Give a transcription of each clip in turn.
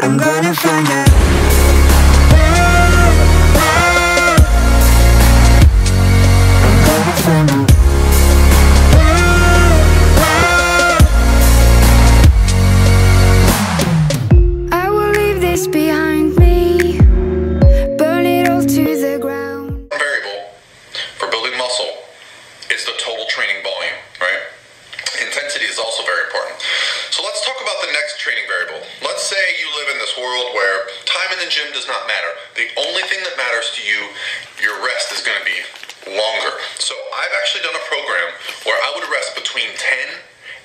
I'm gonna find out. I will leave this behind me, burn it all to the ground. Variable for building muscle is the total training volume, right? Intensity is also very important. So let's talk about the next training variable. Let's say you live in this world where time in the gym does not matter. The only thing that matters to you, your rest is going to be longer. So I've actually done a program where I would rest between 10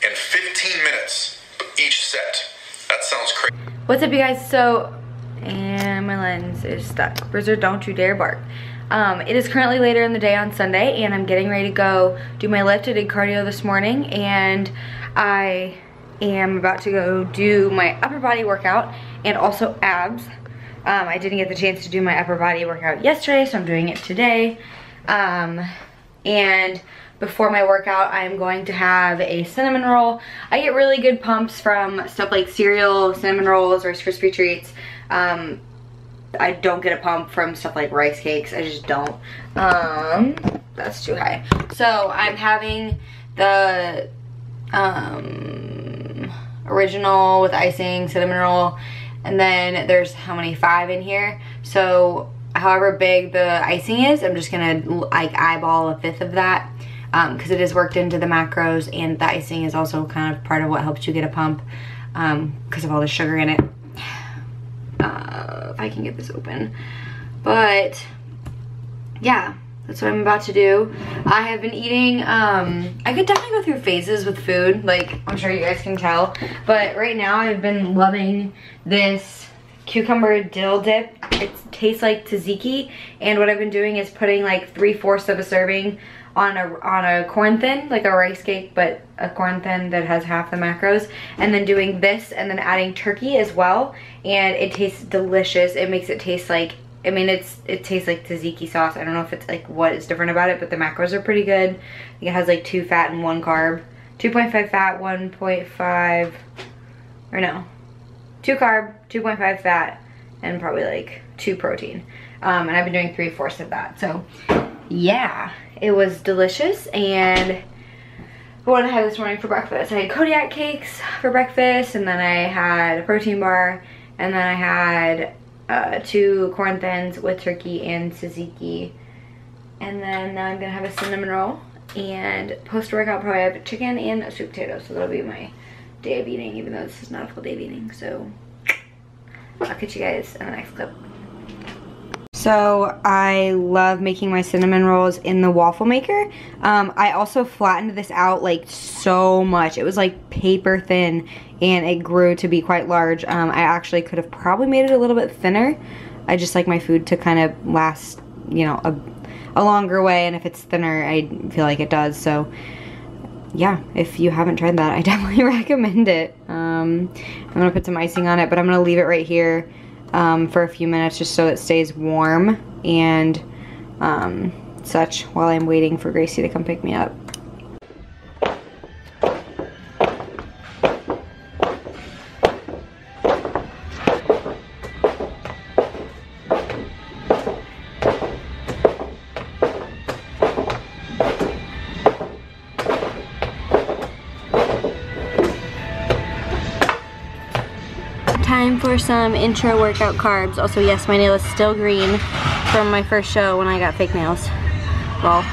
and 15 minutes each set. That sounds crazy. What's up, you guys? So, and my lens is stuck. Brizzer, don't you dare bark. It is currently later in the day on Sunday, and I'm getting ready to go do my lift. I did cardio this morning, and I am about to go do my upper body workout and also abs. I didn't get the chance to do my upper body workout yesterday, so I'm doing it today. And before my workout, I'm going to have a cinnamon roll. I get really good pumps from stuff like cereal, cinnamon rolls, Rice Krispie treats. I don't get a pump from stuff like rice cakes. I just don't. That's too high. So I'm having the original with icing cinnamon roll, and then there's how many, 5 in here. So however big the icing is, I'm just gonna like eyeball a 1/5 of that, because it is worked into the macros, and the icing is also kind of part of what helps you get a pump, because of all the sugar in it. If I can get this open. But yeah, that's what I'm about to do. I have been eating, I could definitely go through phases with food, like I'm sure you guys can tell, but right now I've been loving this cucumber dill dip. It tastes like tzatziki, and what I've been doing is putting like 3/4 of a serving on a corn thin, like a rice cake, but a corn thin that has half the macros, and then doing this and then adding turkey as well, and it tastes delicious. It makes it taste like, I mean, it tastes like tzatziki sauce. I don't know if it's like what is different about it, but the macros are pretty good. I think it has like 2 fat and 1 carb. 2.5 fat, 1.5, or no, 2 carb, 2.5 fat, and probably like 2 protein. And I've been doing 3/4 of that. So yeah, it was delicious. And what did I have this morning for breakfast? I had Kodiak cakes for breakfast, and then I had a protein bar, and then I had 2 corn thins with turkey and tzatziki. And then now I'm gonna have a cinnamon roll, and post-workout probably have chicken and a sweet potato. So that'll be my day of eating, even though this is not a full day of eating. So I'll catch you guys in the next clip. So I love making my cinnamon rolls in the waffle maker. I also flattened this out like so much. It was like paper thin, and it grew to be quite large. I actually could have probably made it a little bit thinner. I just like my food to kind of last, you know, a longer way, and if it's thinner, I feel like it does. So yeah, if you haven't tried that, I definitely recommend it. I'm gonna put some icing on it, but I'm gonna leave it right here for a few minutes just so it stays warm and such while I'm waiting for Gracie to come pick me up. Time for some intro workout carbs. Also, yes, my nail is still green from my first show when I got fake nails. Well.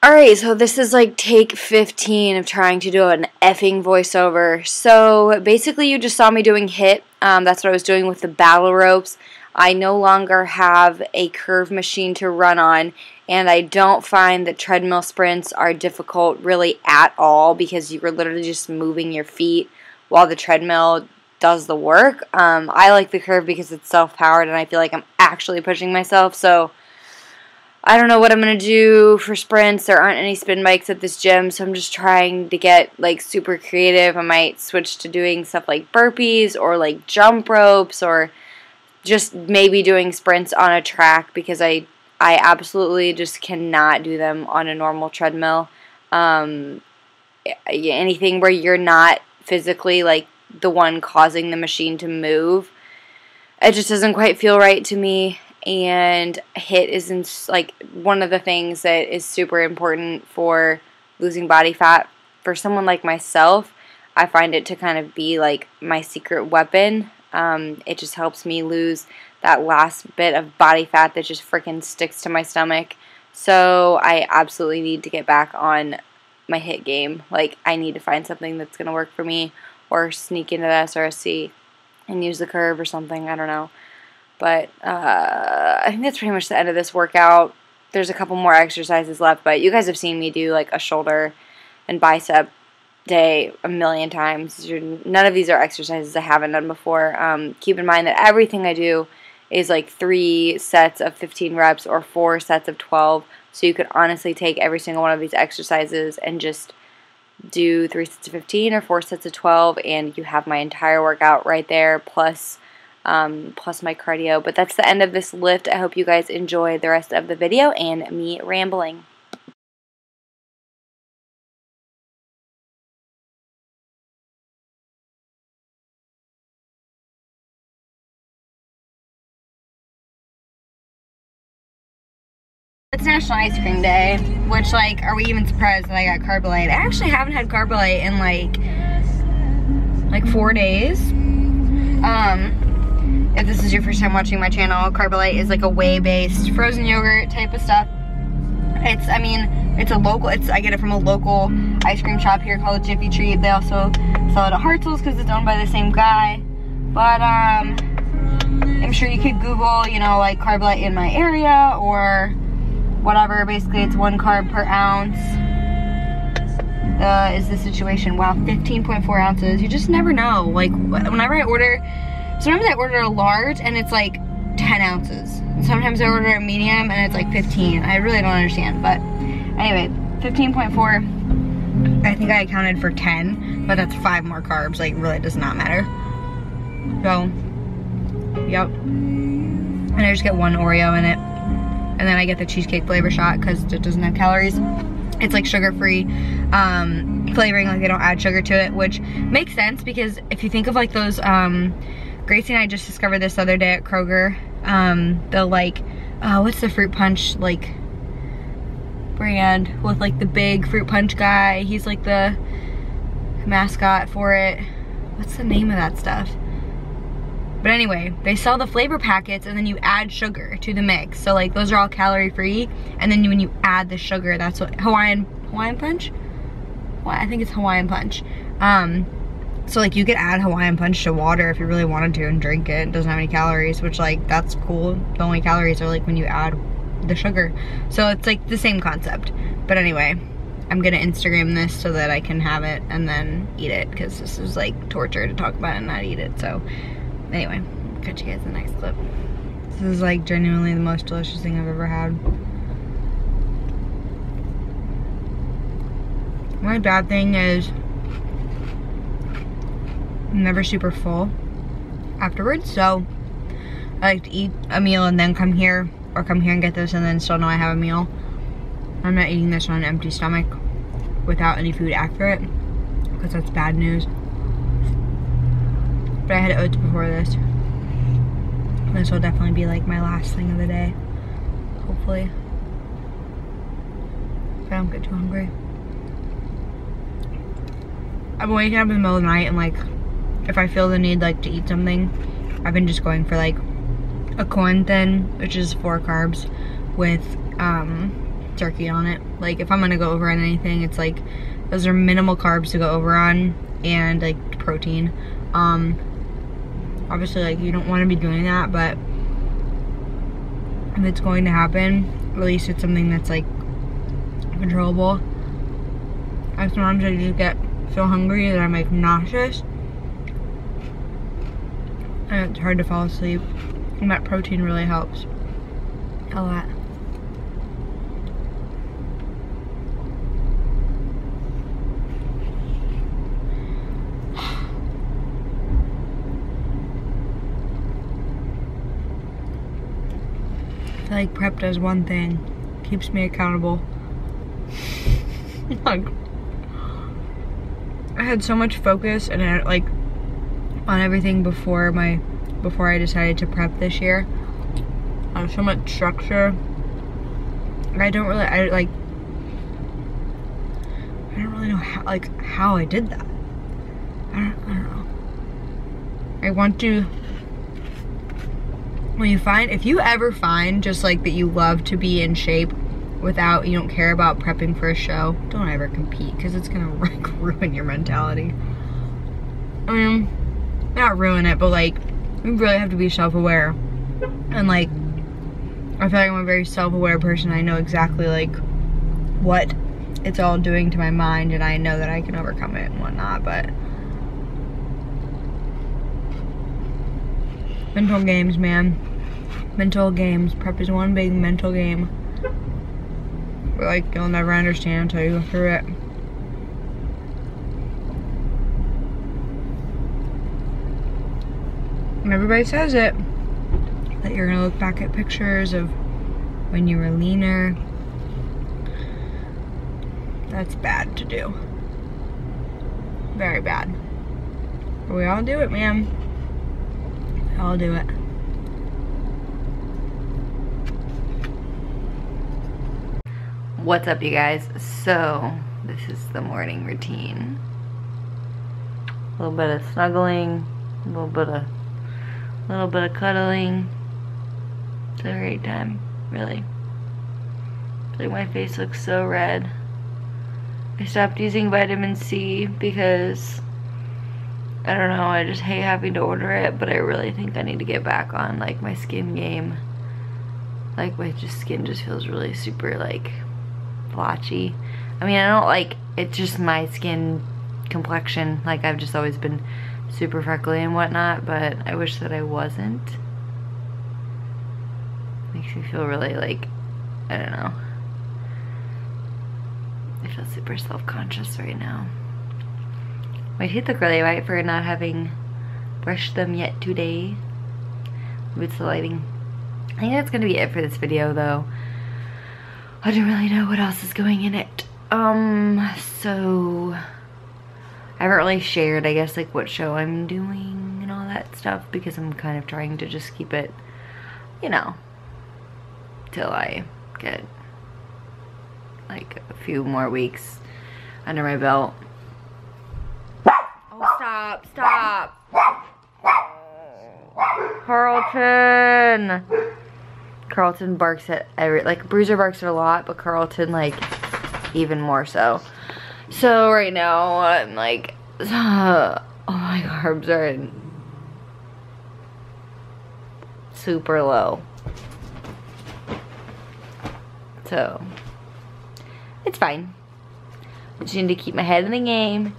Alright, so this is like take 15 of trying to do an effing voiceover. So basically you just saw me doing HIIT. That's what I was doing with the battle ropes. I no longer have a curve machine to run on, and I don't find that treadmill sprints are difficult really at all, because you were literally just moving your feet while the treadmill does the work. I like the curve because it's self-powered, and I feel like I'm actually pushing myself. So I don't know what I'm going to do for sprints. There aren't any spin bikes at this gym, so I'm just trying to get like super creative. I might switch to doing stuff like burpees or like jump ropes, or just maybe doing sprints on a track, because I absolutely just cannot do them on a normal treadmill. Anything where you're not physically like the one causing the machine to move. It just doesn't quite feel right to me, and HIIT isn't like one of the things that is super important for losing body fat. For someone like myself, I find it to kind of be like my secret weapon. It just helps me lose that last bit of body fat that just freaking sticks to my stomach. So I absolutely need to get back on my HIIT game. Like, I need to find something that's going to work for me, or sneak into the SRSC and use the curve or something. I don't know. But I think that's pretty much the end of this workout. There's a couple more exercises left, but you guys have seen me do like a shoulder and bicep day a million times. None of these are exercises I haven't done before. Keep in mind that everything I do is like 3 sets of 15 reps or 4 sets of 12. So you could honestly take every single one of these exercises and just do 3 sets of 15 or 4 sets of 12, and you have my entire workout right there, plus my cardio. But that's the end of this lift. I hope you guys enjoy the rest of the video and me rambling. It's National Ice Cream Day, which, like, are we even surprised that I got Carbolite? I actually haven't had Carbolite in like 4 days. If this is your first time watching my channel, Carbolite is like a whey-based frozen yogurt type of stuff. I mean, it's a local, I get it from a local ice cream shop here called Jiffy Treat. They also sell it at Hartzell's because it's owned by the same guy. But, I'm sure you could Google, you know, like Carbolite in my area or whatever. Basically, it's 1 carb per ounce is the situation. Wow, 15.4 ounces. You just never know. Like, whenever I order, sometimes I order a large and it's like 10 ounces. Sometimes I order a medium and it's like 15. I really don't understand. But anyway, 15.4. I think I accounted for 10, but that's 5 more carbs. Like, really does not matter. So, yep. And I just get 1 Oreo in it. And then I get the cheesecake flavor shot because it doesn't have calories. It's like sugar-free flavoring, like they don't add sugar to it, which makes sense because if you think of like those, Gracie and I just discovered this the other day at Kroger, the like, what's the fruit punch like brand with like the big fruit punch guy? He's like the mascot for it. What's the name of that stuff? But anyway, they sell the flavor packets and then you add sugar to the mix. So like those are all calorie free. And then when you add the sugar, that's what, Hawaiian Punch? Well, I think it's Hawaiian Punch. So like you could add Hawaiian Punch to water if you really wanted to and drink it. It doesn't have any calories, which like that's cool. The only calories are like when you add the sugar. So it's like the same concept. But anyway, I'm gonna Instagram this so that I can have it and then eat it, because this is like torture to talk about it and not eat it. So anyway, catch you guys in the next clip. This is like genuinely the most delicious thing I've ever had. My bad thing is I'm never super full afterwards, so I like to eat a meal and then come here, or come here and get this and then still know I have a meal. I'm not eating this on an empty stomach without any food after it, because that's bad news. But I had oats before this. This will definitely be like my last thing of the day, hopefully, if I don't get too hungry. I've been waking up in the middle of the night and like, if I feel the need like to eat something, I've been just going for like a corn thin, which is 4 carbs with turkey on it. Like if I'm gonna go over on anything, it's like those are minimal carbs to go over on, and like protein. Obviously like you don't want to be doing that, but if it's going to happen, at least it's something that's like controllable. Sometimes I just get so hungry that I'm like nauseous and it's hard to fall asleep, and that protein really helps a lot. I feel like prep does one thing, keeps me accountable. Like, I had so much focus and like on everything before I decided to prep this year. So much structure. I don't really know how I did that. I don't know. I want to, if you ever find just like that you love to be in shape without, you don't care about prepping for a show, don't ever compete, because it's gonna like ruin your mentality. I mean, not ruin it, but like, you really have to be self-aware. And like, I feel like I'm a very self-aware person. I know exactly like what it's all doing to my mind, and I know that I can overcome it and whatnot, but mental games, man. Mental games. Prep is one big mental game. But like, you'll never understand until you go through it. And everybody says it, that you're gonna look back at pictures of when you were leaner. That's bad to do. Very bad. But we all do it, man. We all do it. What's up, you guys? So, this is the morning routine. A little bit of snuggling, a little bit of cuddling. It's a great time, really. I feel like my face looks so red. I stopped using vitamin C because, I don't know, I just hate having to order it, but I really think I need to get back on like my skin game. Like my skin just feels really super like blotchy. I mean, I don't like, it's just my skin complexion. Like, I've just always been super freckly and whatnot, but I wish that I wasn't. Makes me feel really like, I don't know. I feel super self-conscious right now. My teeth look really white for not having brushed them yet today. It's the lighting. I think that's gonna be it for this video though. I don't really know what else is going in it. So I haven't really shared, I guess, like what show I'm doing and all that stuff, because I'm kind of trying to just keep it, you know, till I get like a few more weeks under my belt. Oh, stop. Carlton barks at like Bruiser barks at a lot, but Carlton like even more so. So right now I'm like, oh, my carbs are super low. So it's fine. I just need to keep my head in the game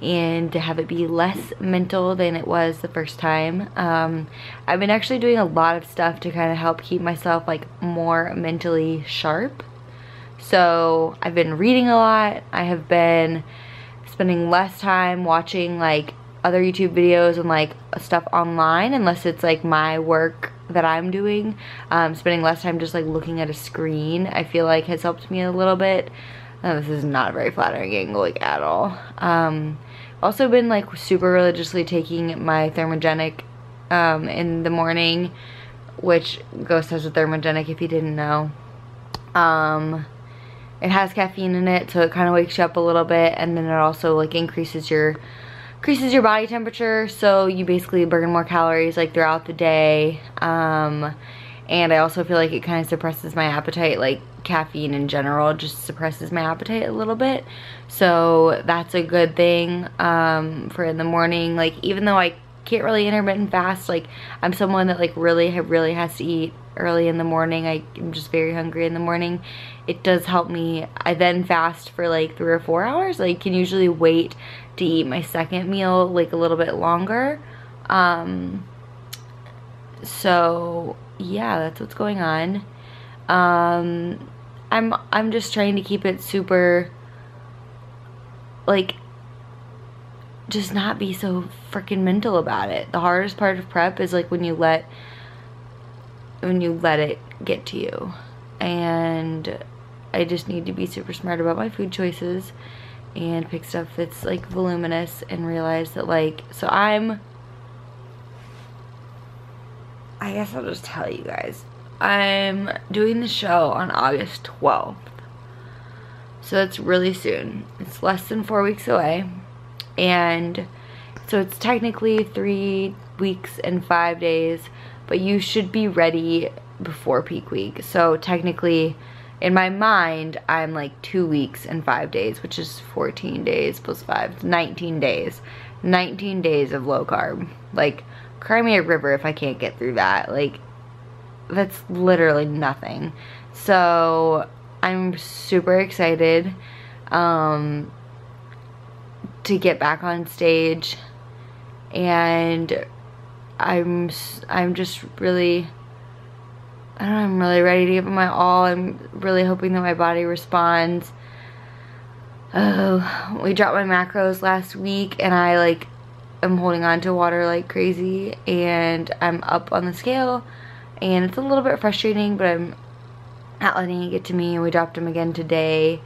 and to have it be less mental than it was the first time. I've been actually doing a lot of stuff to kind of help keep myself like more mentally sharp. So I've been reading a lot. I have been spending less time watching like other YouTube videos and like stuff online, unless it's like my work that I'm doing. Spending less time just like looking at a screen, I feel like has helped me a little bit. This is not a very flattering angle like at all. Also been like super religiously taking my thermogenic in the morning, which Ghost has a thermogenic if you didn't know. It has caffeine in it, so it kind of wakes you up a little bit, and then it also like increases your body temperature, so you basically burn more calories like throughout the day. And I also feel like it kind of suppresses my appetite, like caffeine in general just suppresses my appetite a little bit. So that's a good thing for in the morning. Like, even though I can't really intermittent fast, like I'm someone that like really has to eat early in the morning. I'm just very hungry in the morning. It does help me. I then fast for like 3 or 4 hours. Like, can usually wait to eat my second meal like a little bit longer. So yeah, that's what's going on. I'm just trying to keep it super, like, just not be so freaking mental about it. The hardest part of prep is like when you let it get to you. And I just need to be super smart about my food choices and pick stuff that's like voluminous and realize that like, so I'm I guess I'll just tell you guys. I'm doing the show on August 12th. So it's really soon. It's less than 4 weeks away. And so it's technically 3 weeks and 5 days, but you should be ready before peak week. So technically, in my mind, I'm like 2 weeks and 5 days, which is 14 days plus 5, 19 days. 19 days of low carb. Like, cry me a river if I can't get through that. Like, that's literally nothing. So I'm super excited to get back on stage, and I'm just really, I don't know, I'm really ready to give it my all. I'm really hoping that my body responds. Oh, we dropped my macros last week, and I'm holding on to water like crazy, and I'm up on the scale, and it's a little bit frustrating, but I'm not letting it get to me. And we dropped them again today,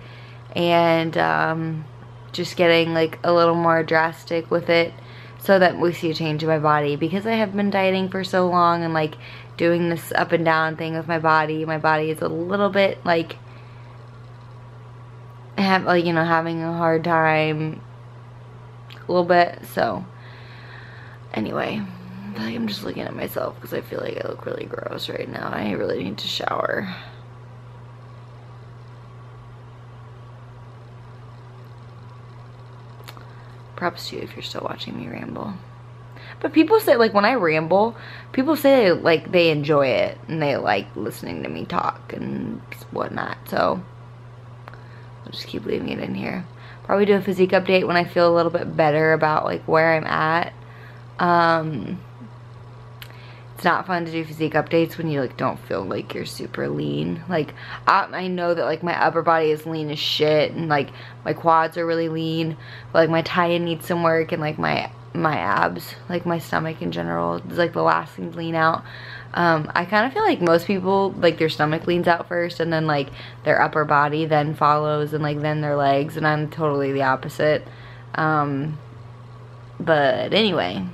and just getting like a little more drastic with it so that we see a change in my body, because I have been dieting for so long and like doing this up and down thing with my body. My body is a little bit like, you know, having a hard time a little bit. So anyway, I'm just looking at myself because I feel like I look really gross right now. I really need to shower. Props to you if you're still watching me ramble. But people say, like, when I ramble, people say like they enjoy it and they like listening to me talk and whatnot. So I'll just keep leaving it in here. Probably do a physique update when I feel a little bit better about like where I'm at. It's not fun to do physique updates when you like don't feel like you're super lean. Like I know that like my upper body is lean as shit, and like my quads are really lean, but like my tie-in needs some work, and like my abs, like my stomach in general, is like the last thing to lean out. I kind of feel like most people, like their stomach leans out first, and then like their upper body then follows, and like then their legs, and I'm totally the opposite. But anyway,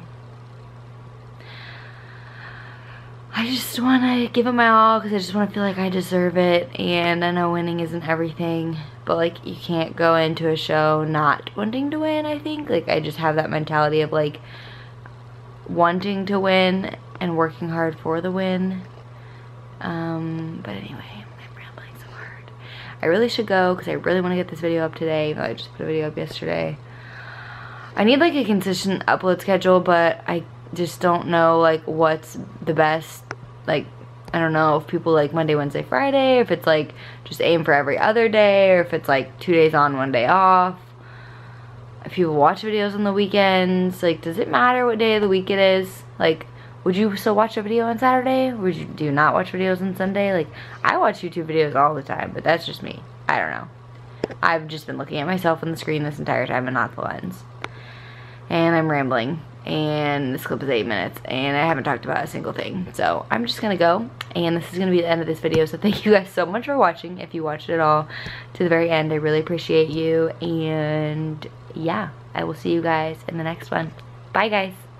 I just want to give it my all because I just want to feel like I deserve it, and I know winning isn't everything, but like you can't go into a show not wanting to win. I think like I just have that mentality of like wanting to win and working hard for the win. But anyway, I'm rambling so hard. I really should go because I really want to get this video up today, even though I just put a video up yesterday. I need like a consistent upload schedule, but I just don't know like what's the best. Like, I don't know if people like Monday, Wednesday, Friday, if it's like just aim for every other day, or if it's like 2 days on, 1 day off. If people watch videos on the weekends, like, does it matter what day of the week it is? Like, would you still watch a video on Saturday? Do you not watch videos on Sunday? Like, I watch YouTube videos all the time, but that's just me. I don't know. I've just been looking at myself on the screen this entire time and not the lens. And I'm rambling. And this clip is 8 minutes, and I haven't talked about a single thing. So I'm just gonna go, and this is gonna be the end of this video. So thank you guys so much for watching. If you watched it all to the very end, I really appreciate you. And yeah, I will see you guys in the next one. Bye guys.